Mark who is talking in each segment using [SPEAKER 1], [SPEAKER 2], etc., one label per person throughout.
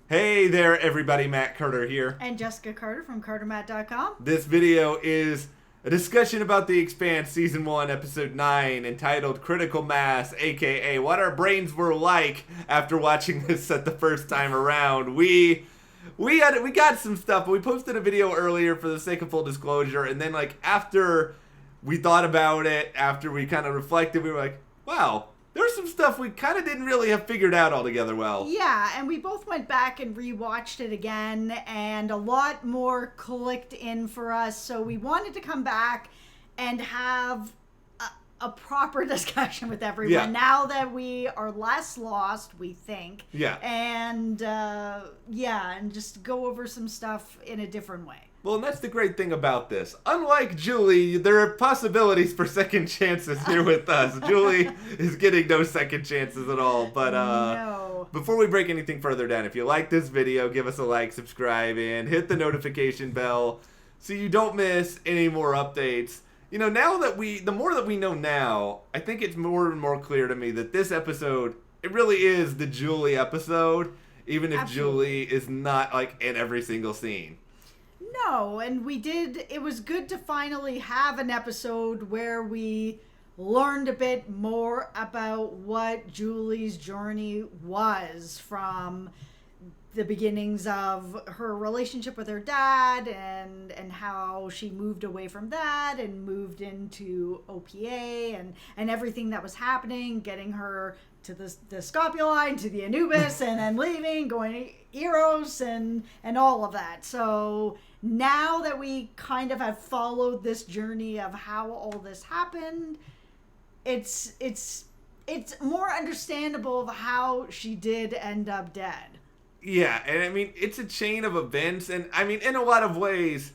[SPEAKER 1] Hey there, everybody. Matt Carter here.
[SPEAKER 2] And Jessica Carter from CarterMatt.com.
[SPEAKER 1] This video is a discussion about The Expanse Season 1, Episode 9, entitled Critical Mass, aka what our brains were like after watching this the first time around. We got some stuff, but we posted a video earlier for the sake of full disclosure, and then after we thought about it, after we kind of reflected, we were like, wow, there's some stuff we kind of didn't really have figured out altogether well.
[SPEAKER 2] Yeah, and we both went back and rewatched it again, and a lot more clicked in for us. So we wanted to come back and have a proper discussion with everyone.
[SPEAKER 1] Yeah.
[SPEAKER 2] Now that we are less lost, we think.
[SPEAKER 1] Yeah.
[SPEAKER 2] And and just go over some stuff in a different way.
[SPEAKER 1] Well, and that's the great thing about this. Unlike Julie, there are possibilities for second chances here with us. Julie is getting no second chances at all. But
[SPEAKER 2] No.
[SPEAKER 1] Before we break anything further down, if you like this video, give us a like, subscribe, and hit the notification bell so you don't miss any more updates. You know, the more that we know now, I think it's more and more clear to me that this episode, it really is the Julie episode, even if
[SPEAKER 2] Absolutely.
[SPEAKER 1] Julie is not in every single scene.
[SPEAKER 2] No, and it was good to finally have an episode where we learned a bit more about what Julie's journey was from the beginnings of her relationship with her dad and how she moved away from that and moved into OPA and everything that was happening, getting her to the Scopuli and to the Anubis and then leaving, going to Eros and all of that. So now that we kind of have followed this journey of how all this happened, it's more understandable of how she did end up dead.
[SPEAKER 1] Yeah, and I mean, it's a chain of events, and I mean, in a lot of ways,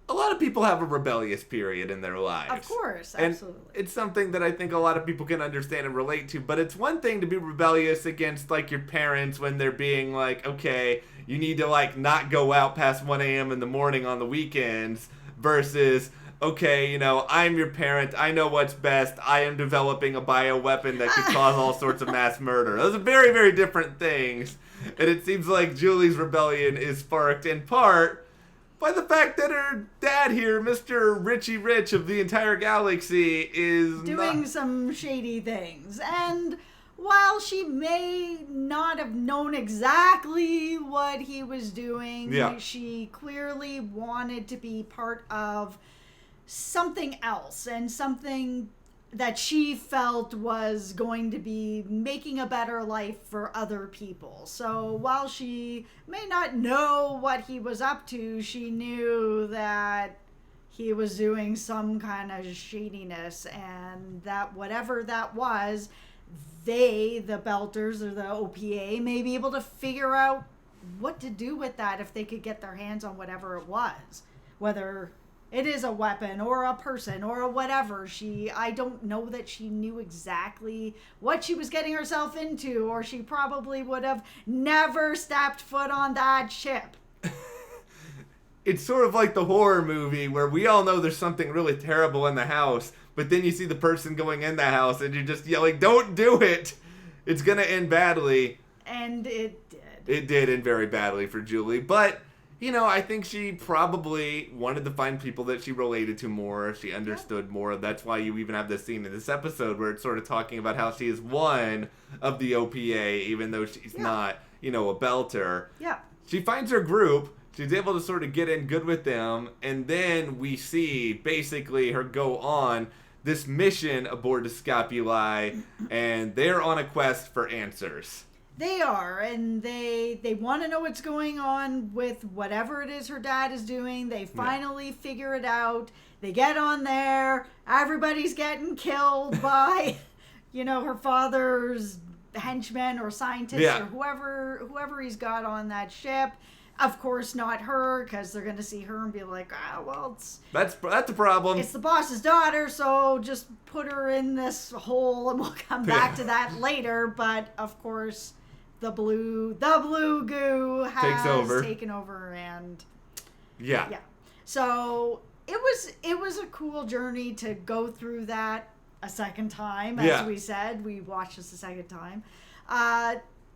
[SPEAKER 1] a lot of people have a rebellious period in their lives.
[SPEAKER 2] Of course,
[SPEAKER 1] and
[SPEAKER 2] absolutely.
[SPEAKER 1] It's something that I think a lot of people can understand and relate to, but it's one thing to be rebellious against, your parents when they're being okay, you need to, not go out past 1 a.m. in the morning on the weekends, versus, okay, I'm your parent, I know what's best, I am developing a bioweapon that could cause all sorts of mass murder. Those are very, very different things. And it seems like Julie's rebellion is sparked in part by the fact that her dad here, Mr. Richie Rich of the entire galaxy, is
[SPEAKER 2] doing some shady things. And while she may not have known exactly what he was doing, she clearly wanted to be part of something else and something that she felt was going to be making a better life for other people. So while she may not know what he was up to, she knew that he was doing some kind of shadiness, and that whatever that was, the Belters or the OPA, may be able to figure out what to do with that if they could get their hands on whatever it was. Whether it is a weapon or a person or whatever. I don't know that she knew exactly what she was getting herself into, or she probably would have never stepped foot on that ship.
[SPEAKER 1] It's sort of like the horror movie where we all know there's something really terrible in the house, but then you see the person going in the house and you're just yelling, don't do it! It's gonna end badly.
[SPEAKER 2] And it did.
[SPEAKER 1] It did end very badly for Julie, but I think she probably wanted to find people that she related to more. She understood more. That's why you even have this scene in this episode where it's sort of talking about how she is one of the OPA, even though she's not, a Belter.
[SPEAKER 2] Yeah.
[SPEAKER 1] She finds her group. She's able to sort of get in good with them. And then we see basically her go on this mission aboard the Scopuli. And they're on a quest for answers.
[SPEAKER 2] They are, and they want to know what's going on with whatever it is her dad is doing. They finally figure it out. They get on there. Everybody's getting killed by, her father's henchmen or scientists or whoever he's got on that ship. Of course, not her, because they're going to see her and be like,
[SPEAKER 1] that's a problem.
[SPEAKER 2] It's the boss's daughter, so just put her in this hole, and we'll come back to that later. But of course, the blue goo has taken over, and yeah. So it was a cool journey to go through that a second time. As we said, we watched this a second time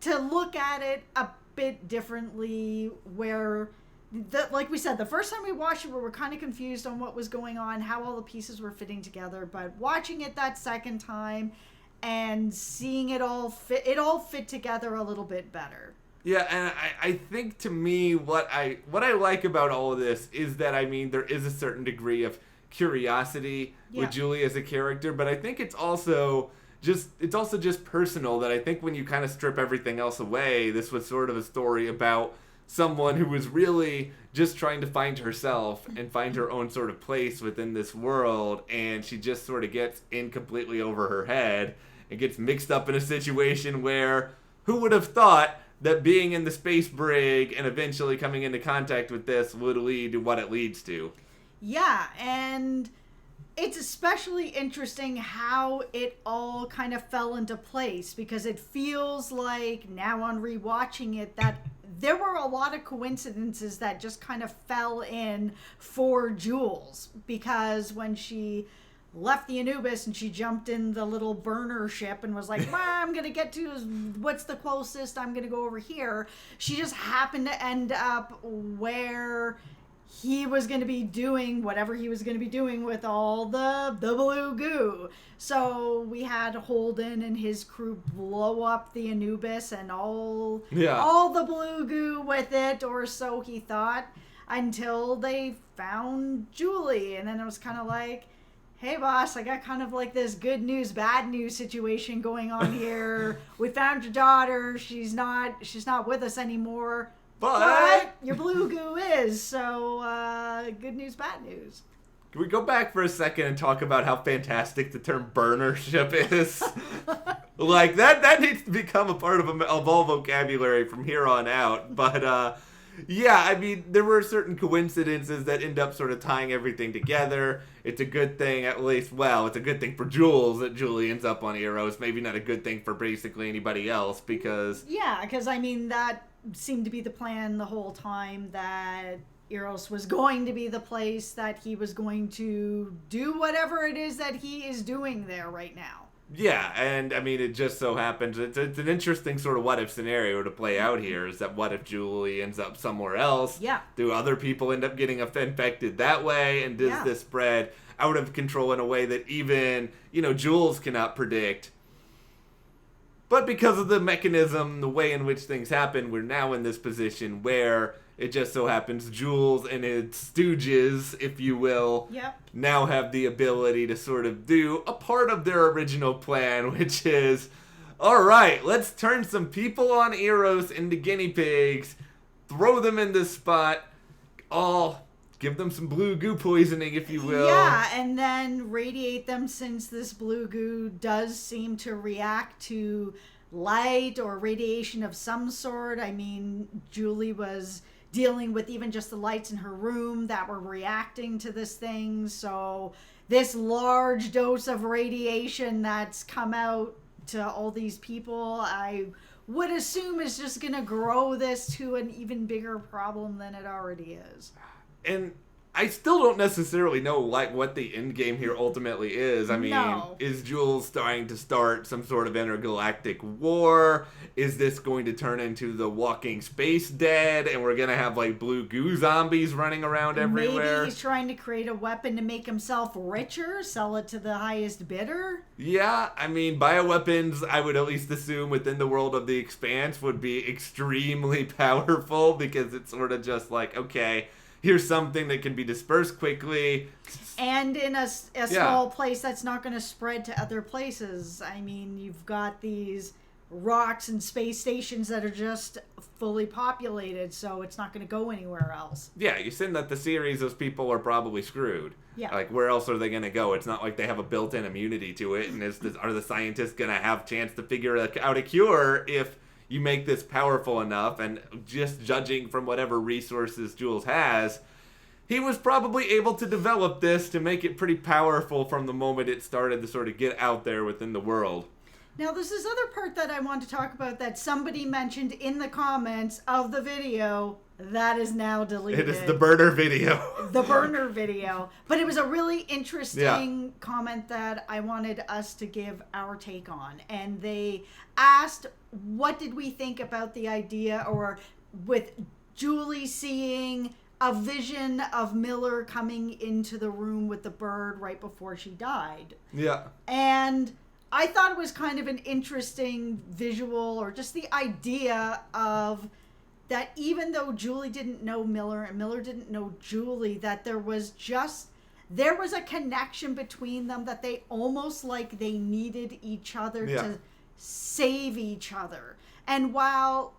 [SPEAKER 2] to look at it bit differently where, like we said, the first time we watched it, we were kind of confused on what was going on, how all the pieces were fitting together. But watching it that second time and seeing it all fit together a little bit better.
[SPEAKER 1] Yeah, and I think to me what I like about all of this is that, I mean, there is a certain degree of curiosity with Julie as a character, but I think it's also just personal, that I think when you kind of strip everything else away, this was sort of a story about someone who was really just trying to find herself and find her own sort of place within this world, and she just sort of gets in completely over her head and gets mixed up in a situation where, who would have thought that being in the space brig and eventually coming into contact with this would lead to what it leads to.
[SPEAKER 2] Yeah, and it's especially interesting how it all kind of fell into place, because it feels like now on rewatching it that there were a lot of coincidences that just kind of fell in for Jules, because when she left the Anubis and she jumped in the little burner ship and was like, I'm going to get to what's the closest, I'm going to go over here. She just happened to end up where he was going to be doing whatever he was going to be doing with all the blue goo. So we had Holden and his crew blow up the Anubis and all the blue goo with it, or so he thought, until they found Julie. And then it was kind of like, hey boss, I got kind of like this good news, bad news situation going on here. We found your daughter. She's not with us anymore. But your blue goo is. So good news, bad news.
[SPEAKER 1] Can we go back for a second and talk about how fantastic the term burner ship is? Like, that needs to become a part of all vocabulary from here on out. But yeah, I mean, there were certain coincidences that end up sort of tying everything together. It's a good thing, at least, well, it's a good thing for Jules that Julie ends up on Eros. Maybe not a good thing for basically anybody else, because...
[SPEAKER 2] Yeah, because, I mean, that seemed to be the plan the whole time, that Eros was going to be the place that he was going to do whatever it is that he is doing there right now.
[SPEAKER 1] Yeah, and I mean, it just so happens, it's an interesting sort of what-if scenario to play out here, is that what if Julie ends up somewhere else?
[SPEAKER 2] Yeah.
[SPEAKER 1] Do other people end up getting infected that way? And does this spread out of control in a way that even, Jules cannot predict? But because of the mechanism, the way in which things happen, we're now in this position where it just so happens Jules and its stooges, if you will, now have the ability to sort of do a part of their original plan, which is, all right, let's turn some people on Eros into guinea pigs, throw them in this spot, give them some blue goo poisoning, if you will.
[SPEAKER 2] Yeah, and then radiate them, since this blue goo does seem to react to light or radiation of some sort. I mean, Julie was dealing with even just the lights in her room that were reacting to this thing. So this large dose of radiation that's come out to all these people, I would assume is just going to grow this to an even bigger problem than it already is.
[SPEAKER 1] And I still don't necessarily know what the end game here ultimately is. I mean, is Jules trying to start some sort of intergalactic war? Is this going to turn into the Walking Space Dead, and we're going to have blue goo zombies running around everywhere?
[SPEAKER 2] Maybe he's trying to create a weapon to make himself richer, sell it to the highest bidder?
[SPEAKER 1] Yeah, I mean, bioweapons, I would at least assume within the world of the Expanse would be extremely powerful, because it's sort of just like, okay, here's something that can be dispersed quickly.
[SPEAKER 2] And in a small place that's not going to spread to other places. I mean, you've got these rocks and space stations that are just fully populated, so it's not going to go anywhere else.
[SPEAKER 1] Yeah, you send that the series, those people are probably screwed.
[SPEAKER 2] Yeah.
[SPEAKER 1] Like, where else are they going to go? It's not like they have a built-in immunity to it, and are the scientists going to have a chance to figure out a cure if you make this powerful enough? And just judging from whatever resources Jules has, he was probably able to develop this to make it pretty powerful from the moment it started to sort of get out there within the world.
[SPEAKER 2] Now, there's this other part that I want to talk about that somebody mentioned in the comments of the video that is now deleted.
[SPEAKER 1] It is the burner video.
[SPEAKER 2] The burner video. But it was a really interesting comment that I wanted us to give our take on. And they asked, what did we think about the idea, or with Julie seeing a vision of Miller coming into the room with the bird right before she died.
[SPEAKER 1] Yeah.
[SPEAKER 2] And I thought it was kind of an interesting visual, or just the idea of that even though Julie didn't know Miller and Miller didn't know Julie, that there was a connection between them, that they almost like they needed each other to save each other. And while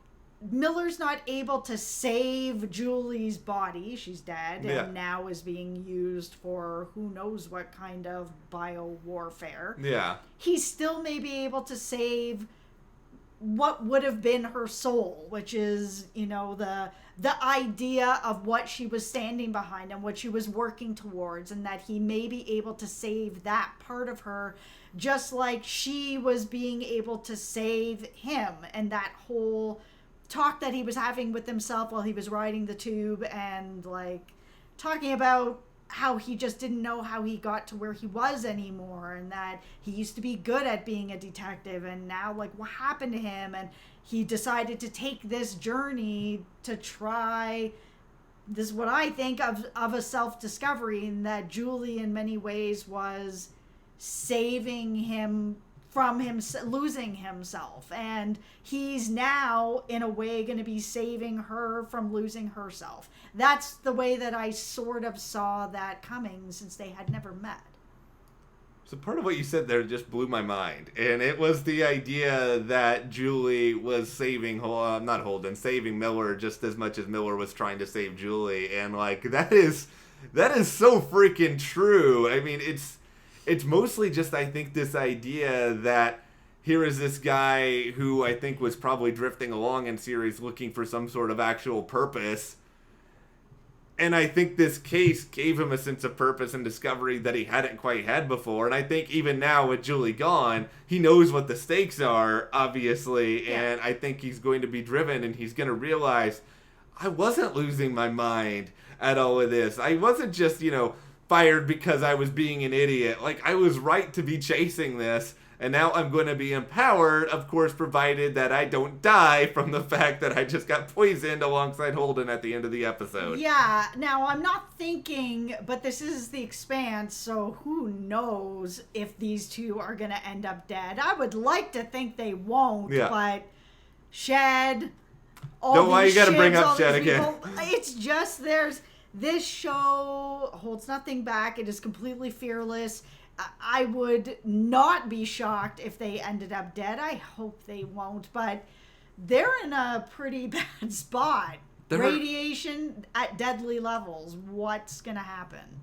[SPEAKER 2] Miller's not able to save Julie's body, she's dead, and now is being used for who knows what kind of bio-warfare.
[SPEAKER 1] Yeah.
[SPEAKER 2] He still may be able to save what would have been her soul, which is, the idea of what she was standing behind and what she was working towards, and that he may be able to save that part of her, just like she was being able to save him, and that whole talk that he was having with himself while he was riding the tube, and like talking about how he just didn't know how he got to where he was anymore, and that he used to be good at being a detective, and now like what happened to him, and he decided to take this journey to try this, what I think of a self-discovery, and that Julie in many ways was saving him from him losing himself, and he's now in a way going to be saving her from losing herself. That's the way that I sort of saw that coming, since they had never met.
[SPEAKER 1] So part of what you said there just blew my mind, and it was the idea that Julie was saving saving Miller just as much as Miller was trying to save Julie, and like that is so freaking true. I mean, it's mostly just, I think, this idea that here is this guy who I think was probably drifting along in series looking for some sort of actual purpose. And I think this case gave him a sense of purpose and discovery that he hadn't quite had before. And I think even now with Julie gone, he knows what the stakes are, obviously. Yeah. And I think he's going to be driven, and he's going to realize, I wasn't losing my mind at all of this. I wasn't just, fired because I was being an idiot. Like, I was right to be chasing this, and now I'm going to be empowered, of course, provided that I don't die from the fact that I just got poisoned alongside Holden at the end of the episode.
[SPEAKER 2] Yeah, now I'm not thinking, but this is the Expanse, so who knows if these two are going to end up dead. I would like to think they won't, but Shed,
[SPEAKER 1] why you got to bring up Shed again?
[SPEAKER 2] It's just this show holds nothing back. It is completely fearless. I would not be shocked if they ended up dead. I hope they won't, but they're in a pretty bad spot. Radiation at deadly levels. What's going to happen?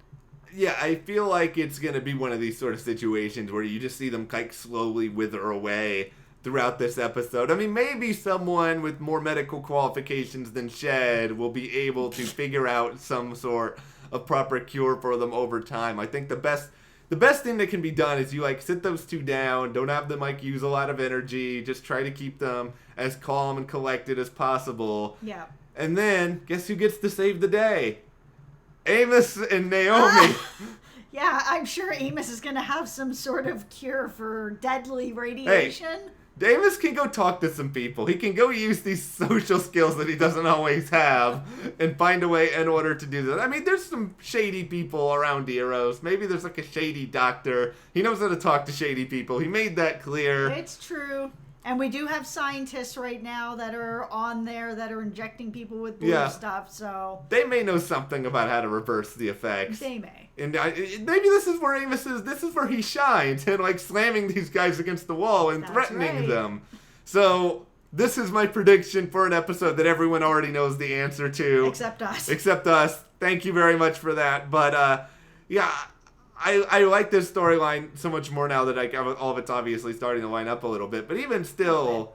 [SPEAKER 1] Yeah, I feel like it's going to be one of these sort of situations where you just see them like slowly wither away throughout this episode. I mean, maybe someone with more medical qualifications than Shed will be able to figure out some sort of proper cure for them over time. I think the best thing that can be done is you sit those two down, don't have them use a lot of energy, just try to keep them as calm and collected as possible.
[SPEAKER 2] Yeah.
[SPEAKER 1] And then, guess who gets to save the day? Amos and Naomi.
[SPEAKER 2] Yeah, I'm sure Amos is going to have some sort of cure for deadly radiation.
[SPEAKER 1] Hey, Amos can go talk to some people. He can go use these social skills that he doesn't always have and find a way in order to do that. I mean, there's some shady people around Eros. Maybe there's a shady doctor. He knows how to talk to shady people. He made that clear.
[SPEAKER 2] It's true. And we do have scientists right now that are on there that are injecting people with blue stuff, so
[SPEAKER 1] they may know something about how to reverse the effects.
[SPEAKER 2] They may.
[SPEAKER 1] And maybe this is where Amos is. This is where he shines, and slamming these guys against the wall and threatening them. So this is my prediction for an episode that everyone already knows the answer to,
[SPEAKER 2] except
[SPEAKER 1] us. Thank you very much for that. But I like this storyline so much more now that all of it's obviously starting to line up a little bit. But even still,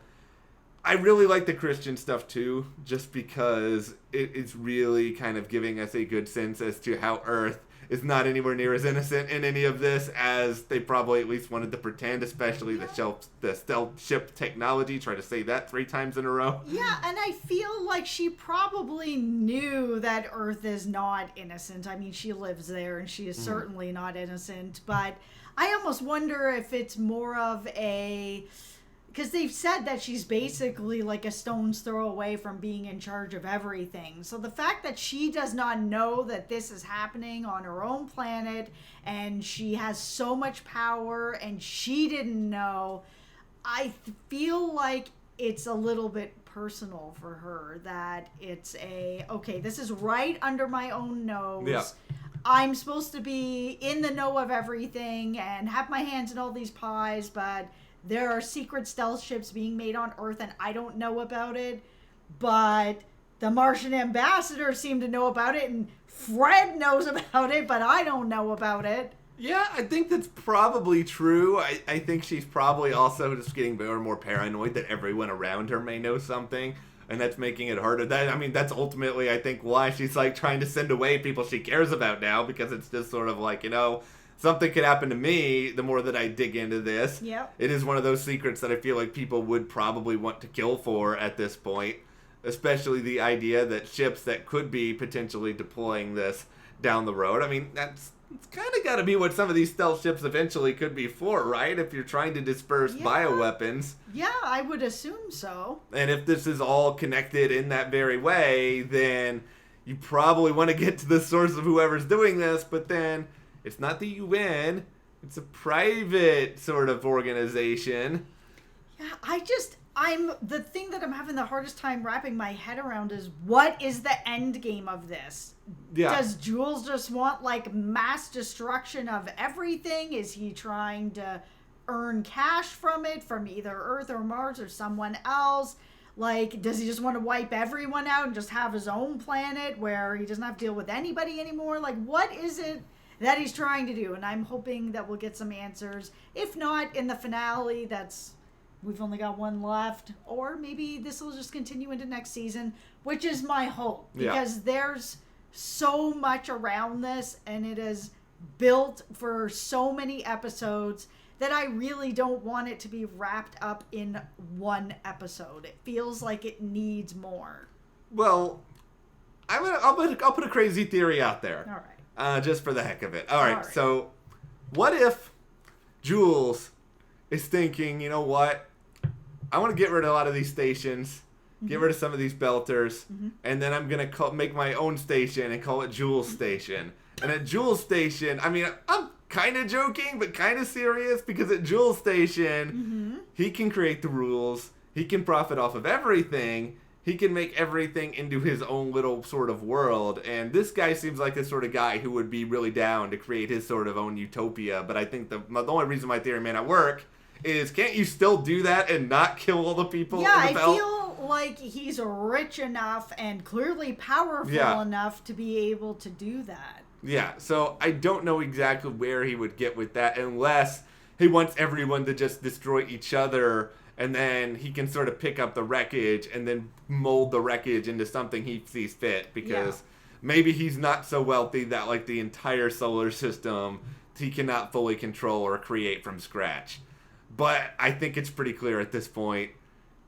[SPEAKER 1] I really like the Christian stuff too, just because it's really kind of giving us a good sense as to how Earth is not anywhere near as innocent in any of this as they probably at least wanted to pretend, especially the stealth ship technology. Try to say that 3 times in a row.
[SPEAKER 2] Yeah, and I feel like she probably knew that Earth is not innocent. I mean, she lives there, and she is certainly not innocent. But I almost wonder if it's more of a... Because they've said that she's basically like a stone's throw away from being in charge of everything. So the fact that she does not know that this is happening on her own planet and she has so much power and she didn't know, I feel like it's a little bit personal for her, that it's okay, this is right under my own nose.
[SPEAKER 1] Yeah.
[SPEAKER 2] I'm supposed to be in the know of everything and have my hands in all these pies, but there are secret stealth ships being made on Earth and I don't know about it. But the Martian ambassador seemed to know about it, and Fred knows about it, but I don't know about it.
[SPEAKER 1] Yeah, I think that's probably true. I think she's probably also just getting more and more paranoid that everyone around her may know something, and that's making it harder. That's ultimately, I think, why she's like trying to send away people she cares about now, because it's just sort of like, something could happen to me the more that I dig into this.
[SPEAKER 2] Yep.
[SPEAKER 1] It is one of those secrets that I feel like people would probably want to kill for at this point, especially the idea that ships that could be potentially deploying this down the road. I mean, it's kind of got to be what some of these stealth ships eventually could be for, right? If you're trying to disperse bioweapons.
[SPEAKER 2] Yeah, I would assume so.
[SPEAKER 1] And if this is all connected in that very way, then you probably want to get to the source of whoever's doing this, but then... It's not the UN. It's a private sort of organization.
[SPEAKER 2] Yeah, the thing that I'm having the hardest time wrapping my head around is, what is the end game of this? Yeah. Does Jules just want, like, mass destruction of everything? Is he trying to earn cash from it, from either Earth or Mars or someone else? Like, does he just want to wipe everyone out and just have his own planet where he doesn't have to deal with anybody anymore? Like, what is it that he's trying to do? And I'm hoping that we'll get some answers. If not, in the finale, we've only got one left. Or maybe this will just continue into next season, which is my hope. Because there's so much around this, and it is built for so many episodes, that I really don't want it to be wrapped up in one episode. It feels like it needs more.
[SPEAKER 1] Well, I'll put a crazy theory out there.
[SPEAKER 2] All right.
[SPEAKER 1] Just for the heck of it. All right, so what if Jules is thinking, you know what? I want to get rid of a lot of these stations, get rid of some of these belters, and then I'm going to make my own station and call it Jules Station. And at Jules Station, I'm kind of joking, but kind of serious, because at Jules Station, he can create the rules, he can profit off of everything, he can make everything into his own little sort of world, and this guy seems like the sort of guy who would be really down to create his sort of own utopia. But I think the only reason my theory may not work is, can't you still do that and not kill all the people in the belt?
[SPEAKER 2] I feel like he's rich enough and clearly powerful enough to be able to do that.
[SPEAKER 1] Yeah, so I don't know exactly where he would get with that, unless he wants everyone to just destroy each other, and then he can sort of pick up the wreckage and then mold the wreckage into something he sees fit, because maybe he's not so wealthy that, like, the entire solar system he cannot fully control or create from scratch. But I think it's pretty clear at this point,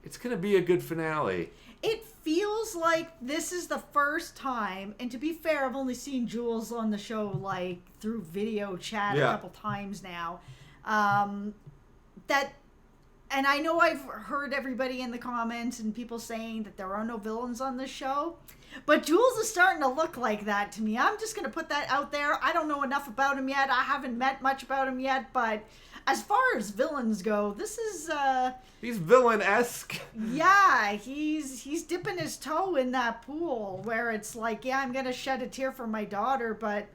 [SPEAKER 1] it's going to be a good finale.
[SPEAKER 2] It feels like this is the first time, and to be fair, I've only seen Jules on the show, like, through video chat a couple times now, and I know I've heard everybody in the comments and people saying that there are no villains on this show, but Jules is starting to look like that to me. I'm just going to put that out there. I don't know enough about him yet. I haven't met much about him yet, but as far as villains go, this is...
[SPEAKER 1] He's villain-esque.
[SPEAKER 2] Yeah, he's dipping his toe in that pool where it's like, I'm going to shed a tear for my daughter, but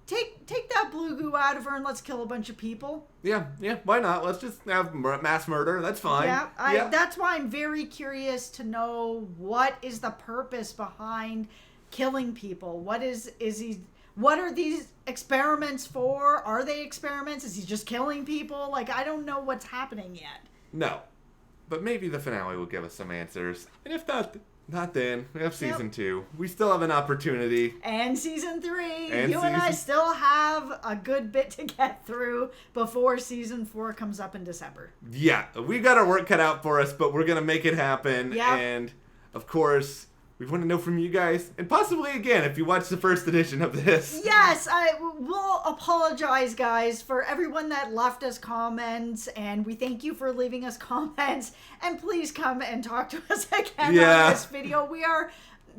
[SPEAKER 2] take that blue goo out of her and let's kill a bunch of people. Yeah,
[SPEAKER 1] why not? Let's just have mass murder. That's fine.
[SPEAKER 2] That's why I'm very curious to know, what is the purpose behind killing people? What are these experiments for? Are they experiments? Is he just killing people? Like, I don't know what's happening yet.
[SPEAKER 1] No. But maybe the finale will give us some answers. And if not, Not then. We have season 2. We still have an opportunity.
[SPEAKER 2] And season 3.
[SPEAKER 1] And
[SPEAKER 2] you and I still have a good bit to get through before season 4 comes up in December.
[SPEAKER 1] Yeah, we got our work cut out for us, but we're going to make it happen.
[SPEAKER 2] Yep.
[SPEAKER 1] And, of course, we want to know from you guys, and possibly again, if you watch the first edition of this.
[SPEAKER 2] Yes, I will apologize, guys, for everyone that left us comments, and we thank you for leaving us comments, and please come and talk to us again on this video. We are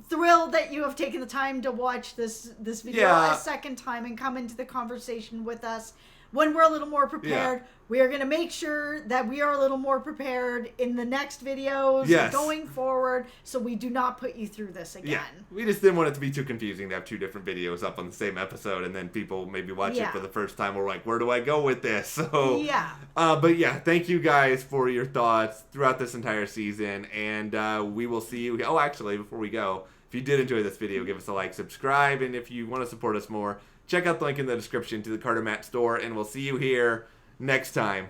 [SPEAKER 2] thrilled that you have taken the time to watch this video a second time and come into the conversation with us. When we're a little more prepared, we are going to make sure that we are a little more prepared in the next videos going forward, so we do not put you through this again.
[SPEAKER 1] Yeah, we just didn't want it to be too confusing to have 2 different videos up on the same episode, and then people maybe watch it for the first time. We're like, where do I go with this? So, but yeah, thank you guys for your thoughts throughout this entire season, and we will see you. Oh, actually, before we go, if you did enjoy this video, give us a like, subscribe, and if you want to support us more, check out the link in the description to the Carter Matt store, and we'll see you here next time.